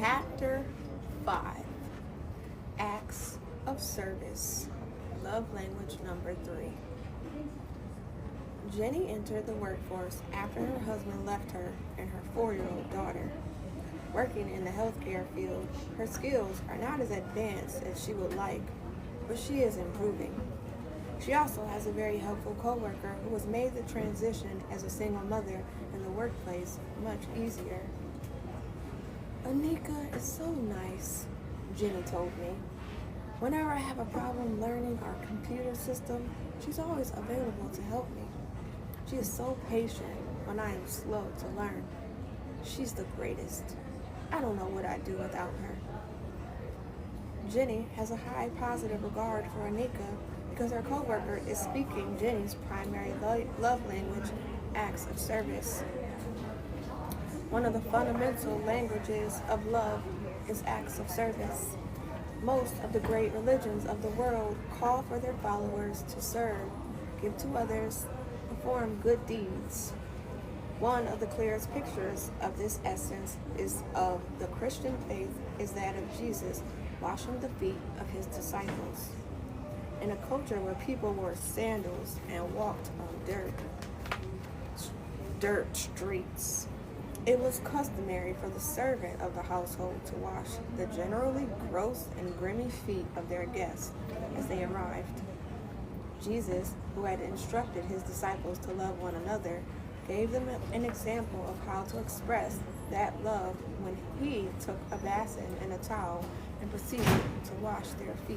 Chapter 5, Acts of Service, Love Language number 3. Jenny entered the workforce after her husband left her and her 4-year-old daughter. Working in the healthcare field, her skills are not as advanced as she would like, but she is improving. She also has a very helpful coworker who has made the transition as a single mother in the workplace much easier. Anika is so nice, Jenny told me. Whenever I have a problem learning our computer system, she's always available to help me. She is so patient when I am slow to learn. She's the greatest. I don't know what I'd do without her. Jenny has a high positive regard for Anika because her coworker is speaking Jenny's primary love language, acts of service. One of the fundamental languages of love is acts of service. Most of the great religions of the world call for their followers to serve, give to others, perform good deeds. One of the clearest pictures of this essence of the Christian faith is that of Jesus washing the feet of his disciples. In a culture where people wore sandals and walked on dirt streets, it was customary for the servant of the household to wash the generally gross and grimy feet of their guests as they arrived. Jesus, who had instructed his disciples to love one another, gave them an example of how to express that love when he took a basin and a towel and proceeded to wash their feet.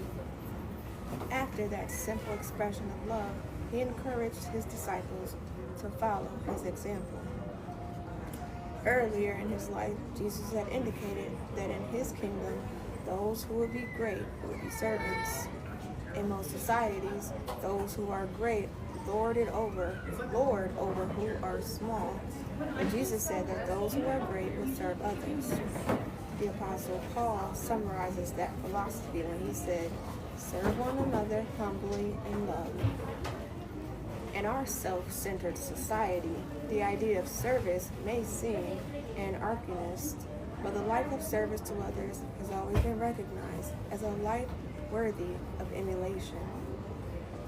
After that simple expression of love, he encouraged his disciples to follow his example. Earlier in his life, Jesus had indicated that in his kingdom, those who would be great would be servants. In most societies, those who are great lord over who are small. And Jesus said that those who are great would serve others. The Apostle Paul summarizes that philosophy when he said, "Serve one another humbly in love." In our self-centered society, the idea of service may seem anarchist, but the life of service to others has always been recognized as a life worthy of emulation.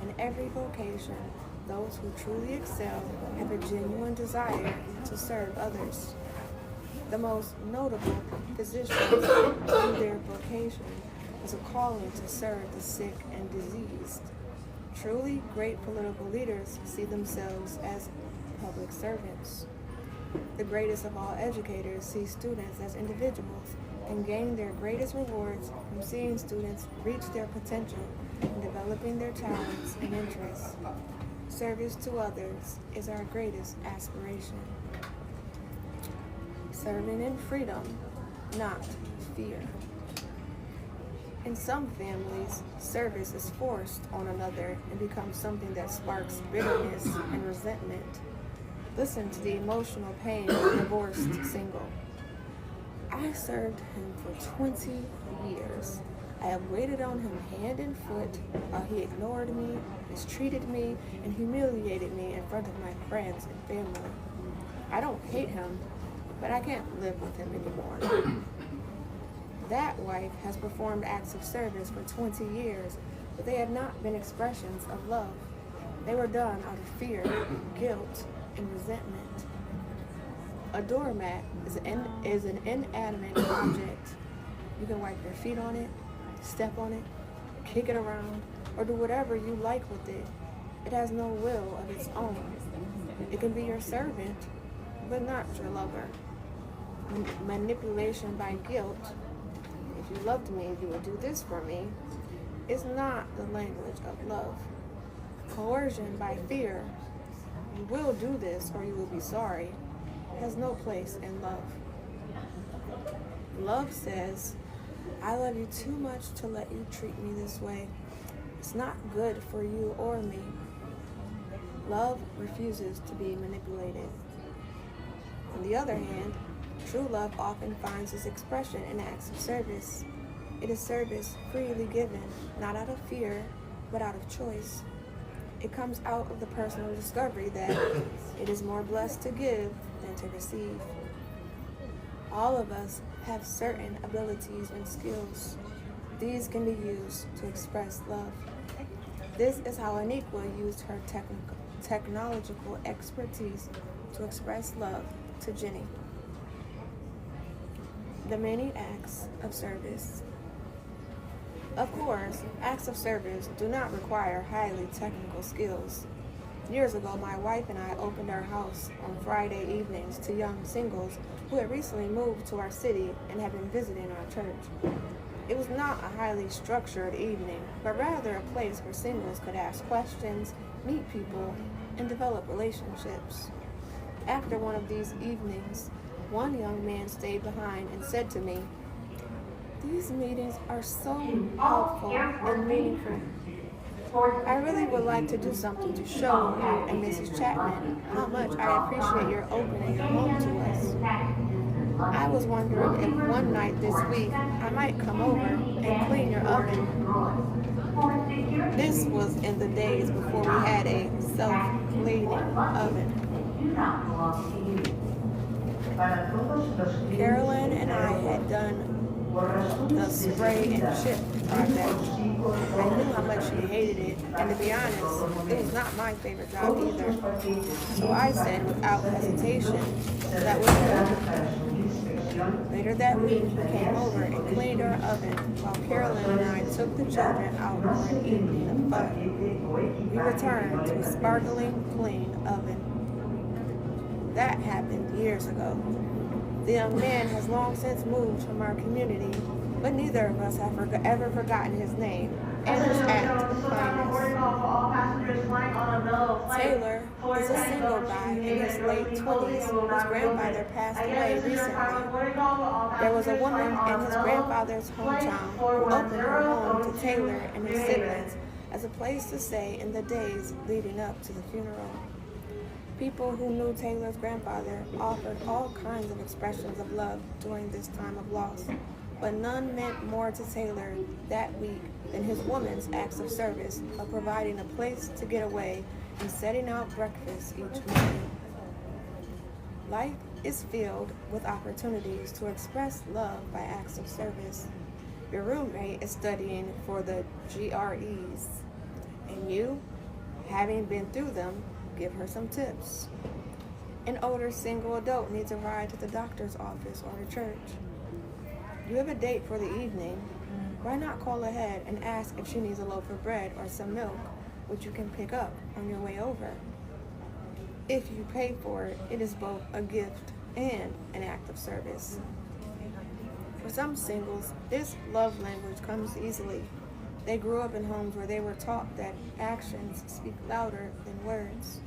In every vocation, those who truly excel have a genuine desire to serve others. The most notable physicians in their vocation is a calling to serve the sick and diseased. Truly great political leaders see themselves as public servants. The greatest of all educators see students as individuals and gain their greatest rewards from seeing students reach their potential and developing their talents and interests. Service to others is our greatest aspiration. Serving in freedom, not fear. In some families, service is forced on another and becomes something that sparks bitterness and resentment. Listen to the emotional pain of a divorced single. I served him for 20 years. I have waited on him hand and foot while he ignored me, mistreated me, and humiliated me in front of my friends and family. I don't hate him, but I can't live with him anymore. That wife has performed acts of service for 20 years, but they had not been expressions of love. They were done out of fear, guilt, and resentment. A doormat is an inanimate object. You can wipe your feet on it, step on it, kick it around, or do whatever you like with it. It has no will of its own. It can be your servant, but not your lover. Manipulation by guilt, if you loved me, you would do this for me, is not the language of love. Coercion by fear, you will do this or you will be sorry, has no place in love. Love says, I love you too much to let you treat me this way. It's not good for you or me. Love refuses to be manipulated. On the other hand, true love often finds its expression in acts of service. It is service freely given, not out of fear, but out of choice. It comes out of the personal discovery that it is more blessed to give than to receive. All of us have certain abilities and skills. These can be used to express love. This is how Aniqua used her technological expertise to express love to Jenny. The many acts of service. Of course, acts of service do not require highly technical skills. Years ago, my wife and I opened our house on Friday evenings to young singles who had recently moved to our city and had been visiting our church. It was not a highly structured evening, but rather a place where singles could ask questions, meet people, and develop relationships. After one of these evenings, one young man stayed behind and said to me, "These meetings are so helpful and meaningful. I really would like to do something to show you and Mrs. Chapman how much I appreciate your opening your home to us. I was wondering if one night this week I might come over and clean your oven." This was in the days before we had a self-cleaning oven. Carolyn and I had done the spray and chip project. I knew how much she hated it, and to be honest, it was not my favorite job either. So I said without hesitation that was good. Later that week, he came over and cleaned our oven while Carolyn and I took the children out for an evening of fun. We returned to a sparkling clean oven. That happened years ago. The young man has long since moved from our community, but neither of us have ever forgotten his name and his act of kindness. Taylor is a single guy in his late 20s whose grandfather passed away recently. There was a woman in his grandfather's hometown who opened her home to Taylor and his siblings as a place to stay in the days leading up to the funeral. People who knew Taylor's grandfather offered all kinds of expressions of love during this time of loss, but none meant more to Taylor that week than his woman's acts of service of providing a place to get away and setting out breakfast each morning. Life is filled with opportunities to express love by acts of service. Your roommate is studying for the GREs, and you, having been through them, give her some tips. An older single adult needs a ride to the doctor's office or to church. You have a date for the evening. Why not call ahead and ask if she needs a loaf of bread or some milk, which you can pick up on your way over? If you pay for it, it is both a gift and an act of service. For some singles, this love language comes easily. They grew up in homes where they were taught that actions speak louder than words.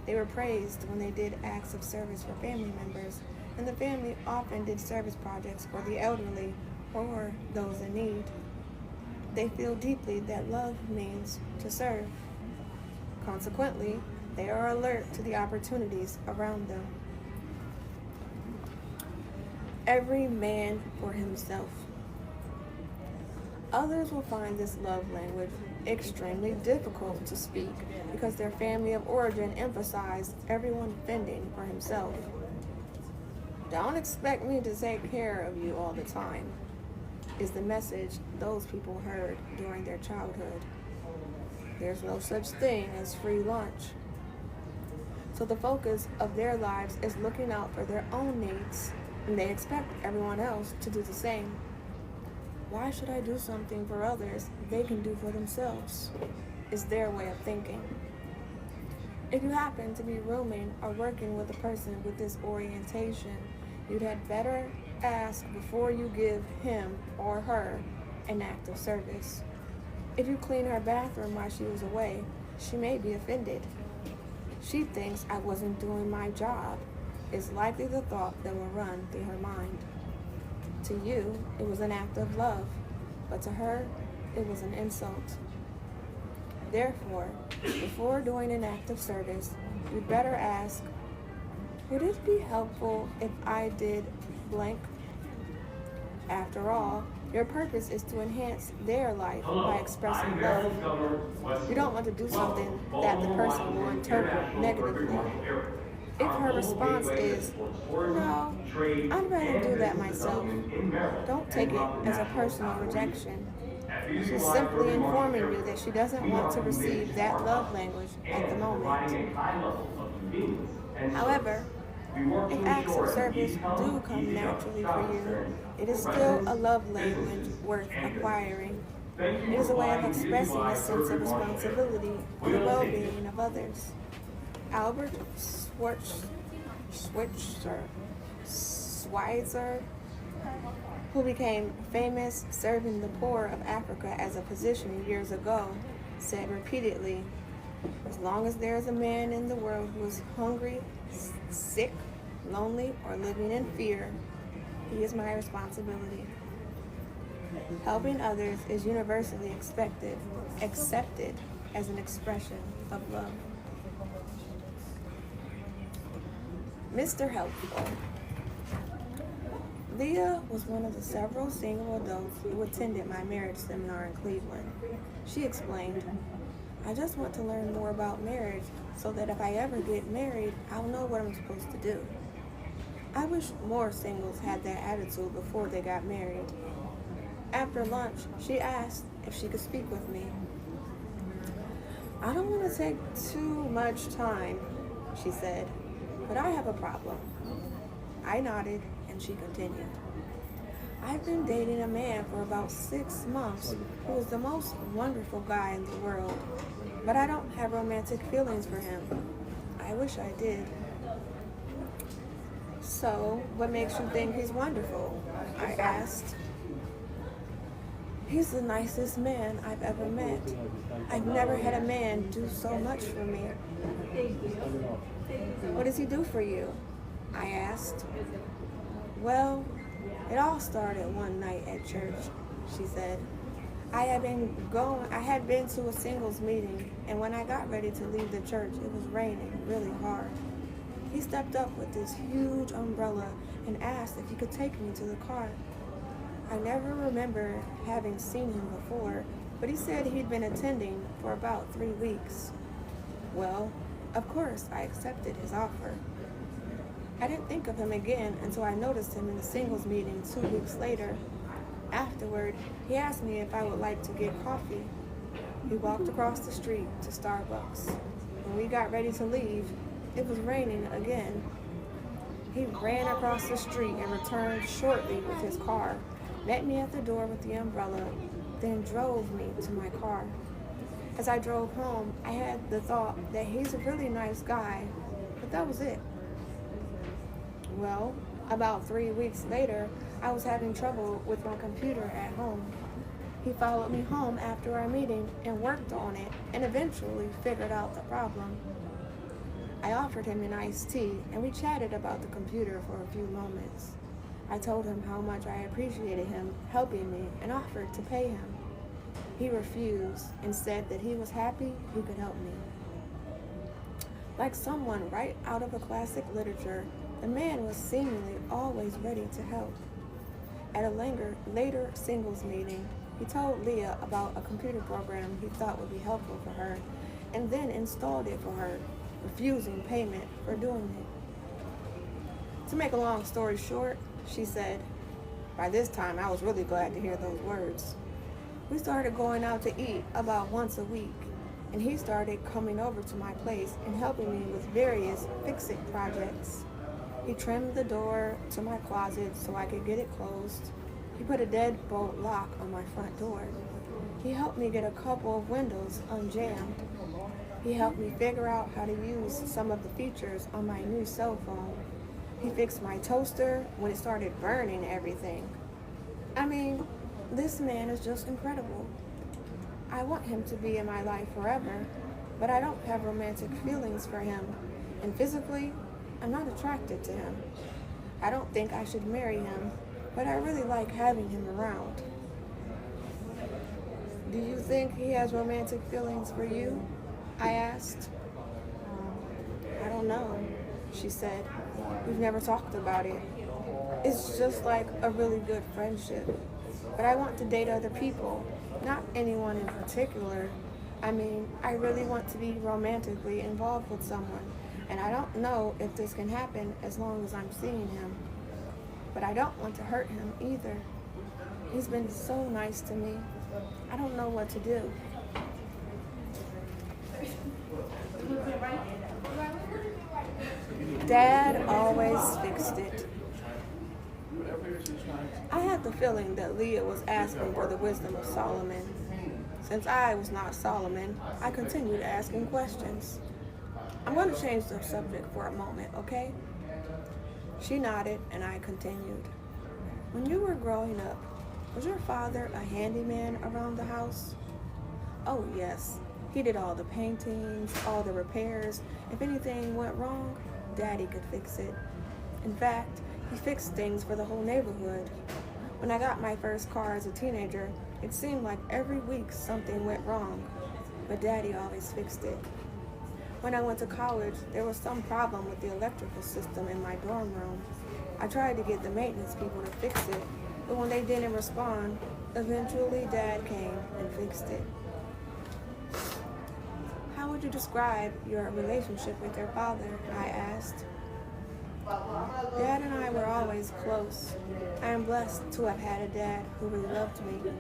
They were praised when they did acts of service for family members, and the family often did service projects for the elderly or those in need. They feel deeply that love means to serve. Consequently, they are alert to the opportunities around them. Every man for himself. Others will find this love language extremely difficult to speak because their family of origin emphasized everyone fending for himself. Don't expect me to take care of you all the time, is the message those people heard during their childhood. There's no such thing as free lunch. So the focus of their lives is looking out for their own needs, and they expect everyone else to do the same. Why should I do something for others they can do for themselves? Is their way of thinking. If you happen to be rooming or working with a person with this orientation, you'd had better ask before you give him or her an act of service. If you clean her bathroom while she was away, she may be offended. She thinks I wasn't doing my job, is likely the thought that will run through her mind. To you, it was an act of love, but to her, it was an insult. Therefore, before doing an act of service, you'd better ask, would it be helpful if I did blank? After all, your purpose is to enhance their life by expressing love. You don't want to do something that the person will interpret negatively. If her response is, no, I'd rather do that myself, don't take it as a personal rejection. She's simply informing you that she doesn't want to receive that love language at the moment. However, if acts of service do come naturally for you, it is still a love language worth acquiring. It is a way of expressing a sense of responsibility for the well-being of others. Albert Schweitzer, who became famous serving the poor of Africa as a physician years ago, said repeatedly, as long as there is a man in the world who is hungry, sick, lonely, or living in fear, he is my responsibility. Helping others is universally accepted as an expression of love. Mr. Helpful. Leah was one of the several single adults who attended my marriage seminar in Cleveland. She explained, I just want to learn more about marriage so that if I ever get married, I'll know what I'm supposed to do. I wish more singles had that attitude before they got married. After lunch, she asked if she could speak with me. I don't want to take too much time, she said, but I have a problem. I nodded, and she continued. I've been dating a man for about 6 months who is the most wonderful guy in the world, but I don't have romantic feelings for him. I wish I did. So, what makes you think he's wonderful? I asked. He's the nicest man I've ever met. I've never had a man do so much for me. What does he do for you? I asked. Well, it all started one night at church, she said. I had been to a singles meeting, and when I got ready to leave the church, it was raining really hard. He stepped up with this huge umbrella and asked if he could take me to the car. I never remember having seen him before, but he said he'd been attending for about 3 weeks. Well, of course, I accepted his offer. I didn't think of him again until I noticed him in the singles meeting 2 weeks later. Afterward, he asked me if I would like to get coffee. We walked across the street to Starbucks. When we got ready to leave, it was raining again. He ran across the street and returned shortly with his car, met me at the door with the umbrella, then drove me to my car. As I drove home, I had the thought that he's a really nice guy, but that was it. Well, about 3 weeks later, I was having trouble with my computer at home. He followed me home after our meeting and worked on it and eventually figured out the problem. I offered him an iced tea and we chatted about the computer for a few moments. I told him how much I appreciated him helping me and offered to pay him. He refused and said that he was happy he could help me. Like someone right out of a classic literature, the man was seemingly always ready to help. At a later singles meeting, he told Leah about a computer program he thought would be helpful for her, and then installed it for her, refusing payment for doing it. To make a long story short, she said, by this time I was really glad to hear those words. We started going out to eat about once a week, and he started coming over to my place and helping me with various fix-it projects. He trimmed the door to my closet so I could get it closed. He put a deadbolt lock on my front door. He helped me get a couple of windows unjammed. He helped me figure out how to use some of the features on my new cell phone. He fixed my toaster when it started burning everything. I mean, this man is just incredible. I want him to be in my life forever, but I don't have romantic feelings for him, and physically, I'm not attracted to him. I don't think I should marry him, but I really like having him around. Do you think he has romantic feelings for you? I asked. I don't know, she said. We've never talked about it. It's just like a really good friendship. But I want to date other people, not anyone in particular. I mean, I really want to be romantically involved with someone. And I don't know if this can happen as long as I'm seeing him. But I don't want to hurt him either. He's been so nice to me. I don't know what to do. Dad always fixed it. I had the feeling that Riah was asking for the wisdom of Solomon. Since I was not Solomon, I continued asking questions. I'm going to change the subject for a moment, okay? She nodded, and I continued. When you were growing up, was your father a handyman around the house? Oh, yes. He did all the paintings, all the repairs. If anything went wrong, Daddy could fix it. In fact, he fixed things for the whole neighborhood. When I got my first car as a teenager, it seemed like every week something went wrong, but Daddy always fixed it. When I went to college, there was some problem with the electrical system in my dorm room. I tried to get the maintenance people to fix it, but when they didn't respond, eventually Dad came and fixed it. How would you describe your relationship with your father? I asked. Dad and I were always close. I am blessed to have had a dad who really loved me.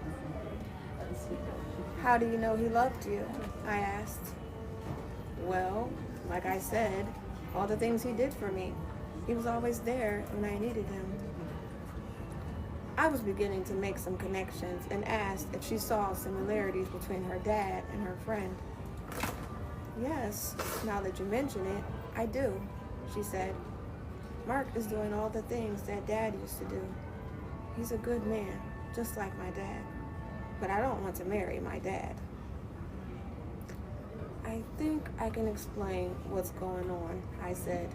How do you know he loved you? I asked. Well, like I said, all the things he did for me. He was always there when I needed him. I was beginning to make some connections and asked if she saw similarities between her dad and her friend. Yes, now that you mention it, I do, she said. Mark is doing all the things that Dad used to do. He's a good man, just like my dad. But I don't want to marry my dad. I think I can explain what's going on, I said.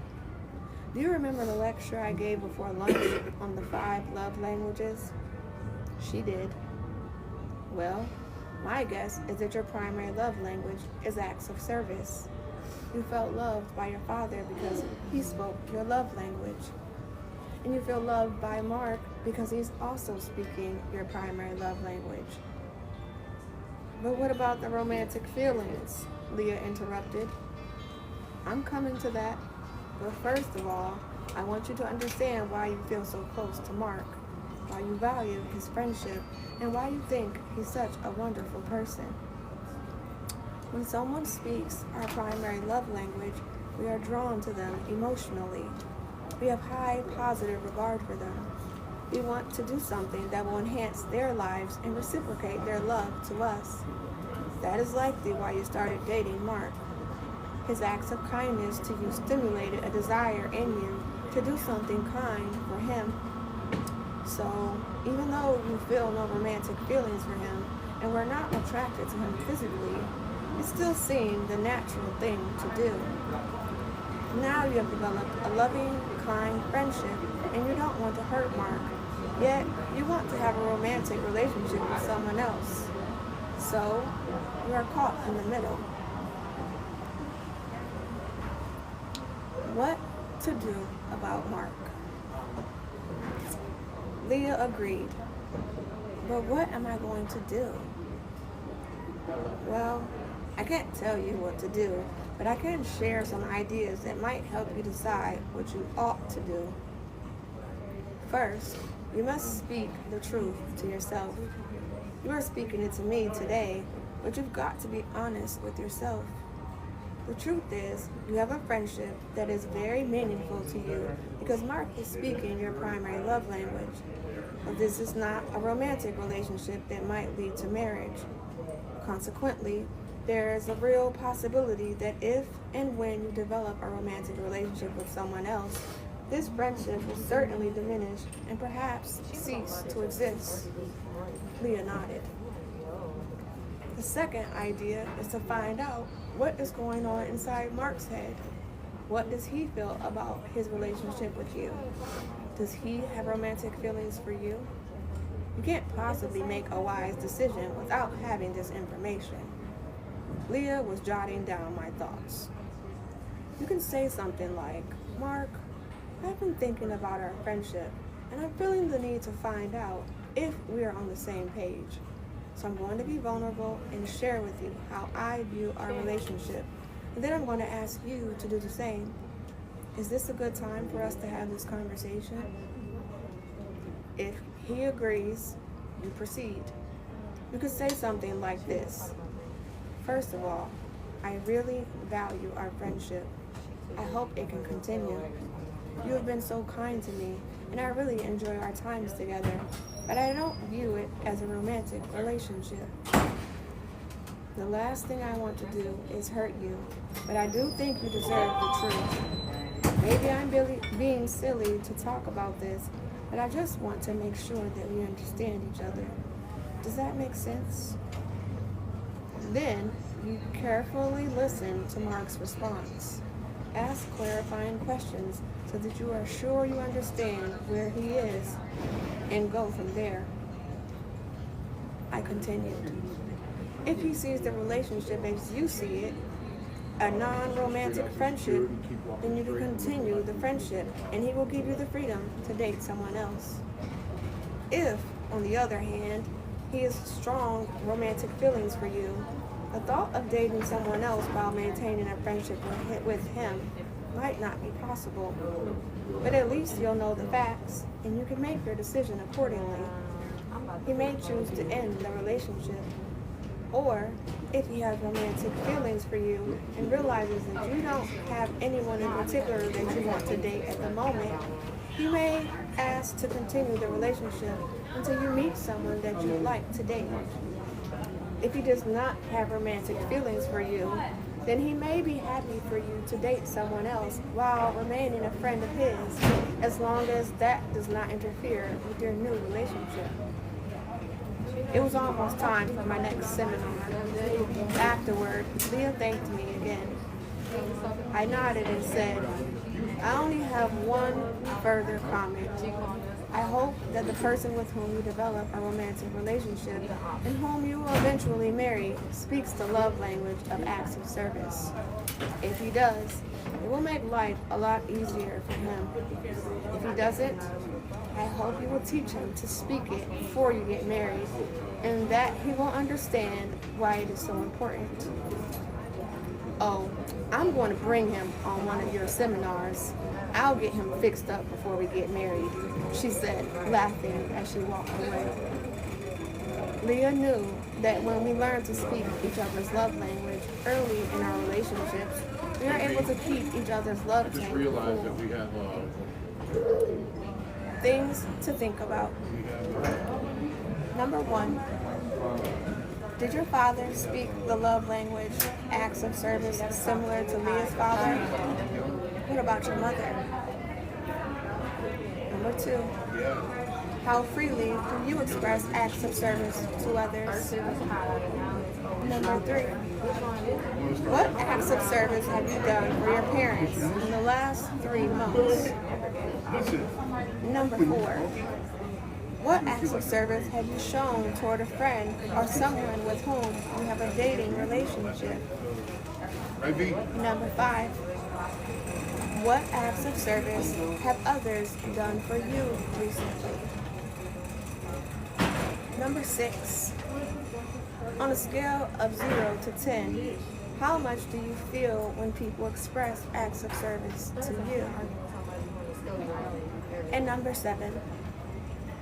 Do you remember the lecture I gave before lunch on the 5 love languages? She did. Well, my guess is that your primary love language is acts of service. You felt loved by your father because he spoke your love language. And you feel loved by Mark because he's also speaking your primary love language. But what about the romantic feelings? Riah interrupted. I'm coming to that. But first of all, I want you to understand why you feel so close to Mark, why you value his friendship, and why you think he's such a wonderful person. When someone speaks our primary love language, we are drawn to them emotionally. We have high positive regard for them. We want to do something that will enhance their lives and reciprocate their love to us. That is likely why you started dating Mark. His acts of kindness to you stimulated a desire in you to do something kind for him. So, even though you feel no romantic feelings for him and were not attracted to him physically, it still seemed the natural thing to do. Now you have developed a loving, kind friendship, and you don't want to hurt Mark, yet you want to have a romantic relationship with someone else. So, you are caught in the middle. What to do about Mark? Riah agreed. But what am I going to do? Well, I can't tell you what to do, but I can share some ideas that might help you decide what you ought to do. First, you must speak the truth to yourself. You are speaking it to me today, but you've got to be honest with yourself. The truth is, you have a friendship that is very meaningful to you because Mark is speaking your primary love language. But this is not a romantic relationship that might lead to marriage. Consequently, there is a real possibility that if and when you develop a romantic relationship with someone else, this friendship will certainly diminish and perhaps cease to exist. Riah nodded. The second idea is to find out what is going on inside Mark's head. What does he feel about his relationship with you? Does he have romantic feelings for you? You can't possibly make a wise decision without having this information. Riah was jotting down my thoughts. You can say something like, Mark, I've been thinking about our friendship, and I'm feeling the need to find out if we are on the same page. So I'm going to be vulnerable and share with you how I view our relationship. And then I'm going to ask you to do the same. Is this a good time for us to have this conversation? If he agrees, you proceed. You could say something like this. First of all, I really value our friendship. I hope it can continue. You have been so kind to me, and I really enjoy our times together, but I don't view it as a romantic relationship. The last thing I want to do is hurt you, but I do think you deserve the truth. Maybe I'm being silly to talk about this, but I just want to make sure that we understand each other. Does that make sense? Then you carefully listen to Mark's response. Ask clarifying questions so that you are sure you understand where he is, and go from there. I continued. If he sees the relationship as you see it, a non-romantic friendship, then you can continue the friendship and he will give you the freedom to date someone else. If, on the other hand, he has strong romantic feelings for you, the thought of dating someone else while maintaining a friendship with him might not be possible. But at least you'll know the facts and you can make your decision accordingly. He may choose to end the relationship. Or, if he has romantic feelings for you and realizes that you don't have anyone in particular that you want to date at the moment, he may ask to continue the relationship until you meet someone that you'd like to date. If he does not have romantic feelings for you, then he may be happy for you to date someone else while remaining a friend of his, as long as that does not interfere with your new relationship. It was almost time for my next seminar. Afterward, Leah thanked me again. I nodded and said, I only have one further comment. I hope that the person with whom you develop a romantic relationship and whom you will eventually marry speaks the love language of acts of service. If he does, it will make life a lot easier for him. If he doesn't, I hope you will teach him to speak it before you get married, and that he will understand why it is so important. Oh, I'm going to bring him on one of your seminars. I'll get him fixed up before we get married, she said, laughing as she walked away. Leah knew that when we learn to speak each other's love language early in our relationships, we are able to keep each other's love tank full. Things to think about. Number 1. Did your father speak the love language, acts of service, similar to Leah's father? What about your mother? Number 2. How freely do you express acts of service to others? Number 3. What acts of service have you done for your parents in the last 3 months? Number 4. What acts of service have you shown toward a friend or someone with whom you have a dating relationship? Number 5. What acts of service have others done for you recently? Number 6. On a scale of 0 to 10, how much do you feel when people express acts of service to you? And number 7.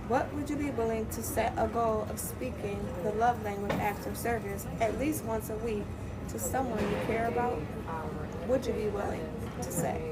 What would you be willing to set a goal of speaking the love language acts of service at least once a week to someone you care about? Would you be willing to say?